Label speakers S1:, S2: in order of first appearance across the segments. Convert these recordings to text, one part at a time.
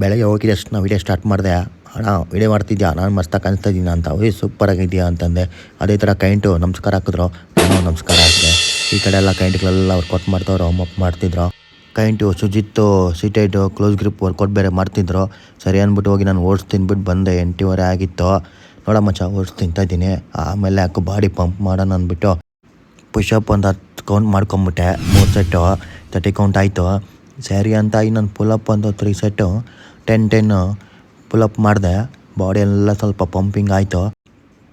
S1: ಬೆಳಗ್ಗೆ ಹೋಗಿದ ತಕ್ಷಣ ವೀಡಿಯೋ ಸ್ಟಾರ್ಟ್ ಮಾಡಿದೆ. ಅಣ್ಣ ವೀಡಿಯೋ ಮಾಡ್ತಿದ್ಯಾ, ನಾನು ಮಸ್ತಾಗಿ ಕಾಣಿಸ್ತಾ ಇದ್ದೀನಿ ಅಂತ. ಸೂಪರ್ ಆಗಿದೆಯಾ ಅಂತಂದೆ. ಅದೇ ಥರ ಕೈಂಟು ನಮಸ್ಕಾರ ಹಾಕಿದ್ರು, ನಾನು ನಮಸ್ಕಾರ ಹಾಕಿದೆ. ಈ ಕಡೆ ಎಲ್ಲ ಕೈಂಟ್ಗಳೆಲ್ಲ ವರ್ಕೌಟ್ ಮಾಡ್ತವ್ರು, ವಾರ್ಮಪ್ ಮಾಡ್ತಿದ್ರು. ಕೈಂಟು ಸುಜಿತ್ತು ಸೀಟೈಟು ಕ್ಲೋಸ್ ಗ್ರಿಪ್ ವರ್ಕೌಟ್ ಬೇರೆ ಮಾಡ್ತಿದ್ರು. ಸರಿ ಅಂದ್ಬಿಟ್ಟು ಹೋಗಿ ನಾನು ಓಟ್ಸ್ ತಿಂದ್ಬಿಟ್ಟು ಬಂದೆ. 8:30 ಆಗಿತ್ತು. ನೋಡ ಮಚ್ಚ ಓಟ್ಸ್ ತಿಂತಾಯಿದ್ದೀನಿ. ಆಮೇಲೆ ಯಾಕೋ ಬಾಡಿ ಪಂಪ್ ಮಾಡೋಣ ಅಂದ್ಬಿಟ್ಟು ಪುಷಪ್ ಒಂದು 10 ಕೌಂಟ್ ಮಾಡ್ಕೊಂಬಿಟ್ಟೆ. 3 ಸೆಟ್ಟು 30 ಕೌಂಟ್ ಆಯಿತು. ಸರಿ ಅಂತ ಇನ್ನೊಂದು ಪುಲಪ್ ಒಂದು 3 ಸೆಟ್ಟು 10 ಪುಲಪ್ ಮಾಡಿದೆ. ಬಾಡಿ ಎಲ್ಲ ಸ್ವಲ್ಪ ಪಂಪಿಂಗ್ ಆಯಿತು.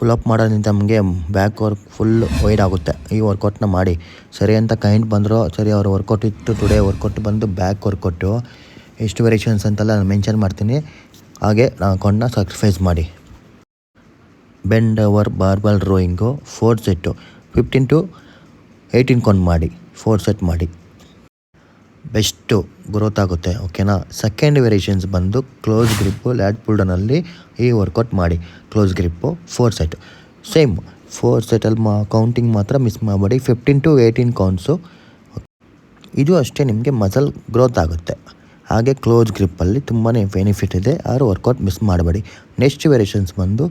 S1: ಪುಲಪ್ ಮಾಡೋದ್ರಿಂದ ನಮಗೆ ಬ್ಯಾಕ್ ವರ್ಕ್ ಫುಲ್ ವೈಡ್ ಆಗುತ್ತೆ. ಈ ವರ್ಕೌಟ್ನ ಮಾಡಿ. ಸರಿ ಅಂತ ಕೈಂಟ್ ಬಂದರು. ಸರಿ ಅವ್ರ ವರ್ಕೌಟ್ ಇತ್ತು. ಟುಡೇ ವರ್ಕೌಟ್ ಬಂದು ಬ್ಯಾಕ್ ವರ್ಕೌಟು ಎಷ್ಟು ವೇರಿಯೇಷನ್ಸ್ ಅಂತೆಲ್ಲ ನಾನು ಮೆನ್ಷನ್ ಮಾಡ್ತೀನಿ. ಹಾಗೆ ಅಕೌಂಟ್ನ ಸಕ್ರಿಫೈಸ್ ಮಾಡಿ. Bend over barbell rowing 4 set 15 to 18 count ಮಾಡಿ 4 ಸೆಟ್ ಮಾಡಿ. ಬೆಸ್ಟು ಗ್ರೋತ್ ಆಗುತ್ತೆ. ಓಕೆನಾ. ಸೆಕೆಂಡ್ ವೇರಿಯೇಷನ್ಸ್ ಬಂದು ಕ್ಲೋಸ್ ಗ್ರಿಪ್ಪು ಲ್ಯಾಟ್ ಪುಲ್ಡನಲ್ಲಿ ಈ ವರ್ಕೌಟ್ ಮಾಡಿ. ಕ್ಲೋಸ್ ಗ್ರಿಪ್ಪು 4 ಸೆಟ್ ಸೇಮ್ 4 ಸೆಟಲ್ಲಿ ಕೌಂಟಿಂಗ್ ಮಾತ್ರ ಮಿಸ್ ಮಾಡಬೇಡಿ. 15 to 18 ಕೌಂಟ್ಸು. ಇದು ಅಷ್ಟೇ ನಿಮಗೆ ಮಸಲ್ ಗ್ರೋತ್ ಆಗುತ್ತೆ. ಹಾಗೆ ಕ್ಲೋಸ್ ಗ್ರಿಪ್ಪಲ್ಲಿ ತುಂಬಾ ಬೆನಿಫಿಟ್ ಇದೆ. ಆರು ವರ್ಕೌಟ್ ಮಿಸ್ ಮಾಡಬೇಡಿ. ನೆಕ್ಸ್ಟ್ ವೇರಿಯೇಷನ್ಸ್ ಬಂದು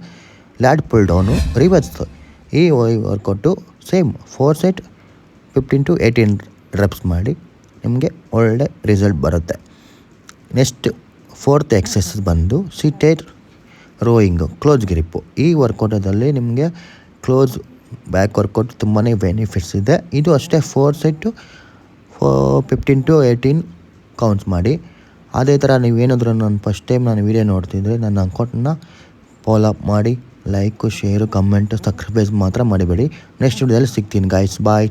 S1: ಲ್ಯಾಟ್ ಪುಲ್ ಡೌನು ರಿವರ್ಸ್. ಈ workout same 4 set 15 to 18 reps ಮಾಡಿ. ನಿಮಗೆ ಒಳ್ಳೆ ರಿಸಲ್ಟ್ ಬರುತ್ತೆ. ನೆಕ್ಸ್ಟ್ 4th ಎಕ್ಸಸೈಸ್ ಬಂದು ಸೀಟೆಡ್ ರೋಯಿಂಗು ಕ್ಲೋಸ್ ಗ್ರಿಪ್ಪು. ಈ ವರ್ಕೌಟದಲ್ಲಿ ನಿಮಗೆ ಕ್ಲೋಸ್ ಬ್ಯಾಕ್ ವರ್ಕೌಟ್ ತುಂಬಾ ಬೆನಿಫಿಟ್ಸ್ ಇದೆ. ಇದು ಅಷ್ಟೇ 4 ಸೆಟ್ಟು 15 to 18 ಕೌಂಟ್ಸ್ ಮಾಡಿ. ಅದೇ ಥರ ನೀವೇನಾದರೂ ನಾನು ಫಸ್ಟ್ ಟೈಮ್ ನಾನು ವೀಡಿಯೋ ನೋಡ್ತಿದ್ರೆ ನನ್ನ ಅಕೌಂಟನ್ನ ಫಾಲೋ ಅಪ್ ಮಾಡಿ. ಲೈಕು ಶೇರು ಕಮೆಂಟು ಸಬ್ಸ್ಕ್ರೈಬ್ ಮಾತ್ರ ಮಾಡಿಬೇಡಿ. ನೆಕ್ಸ್ಟ್ ವಿಡಿಯೋದಲ್ಲಿ ಸಿಗ್ತೀನಿ ಗಾಯ್ಸ್. ಬಾಯ್.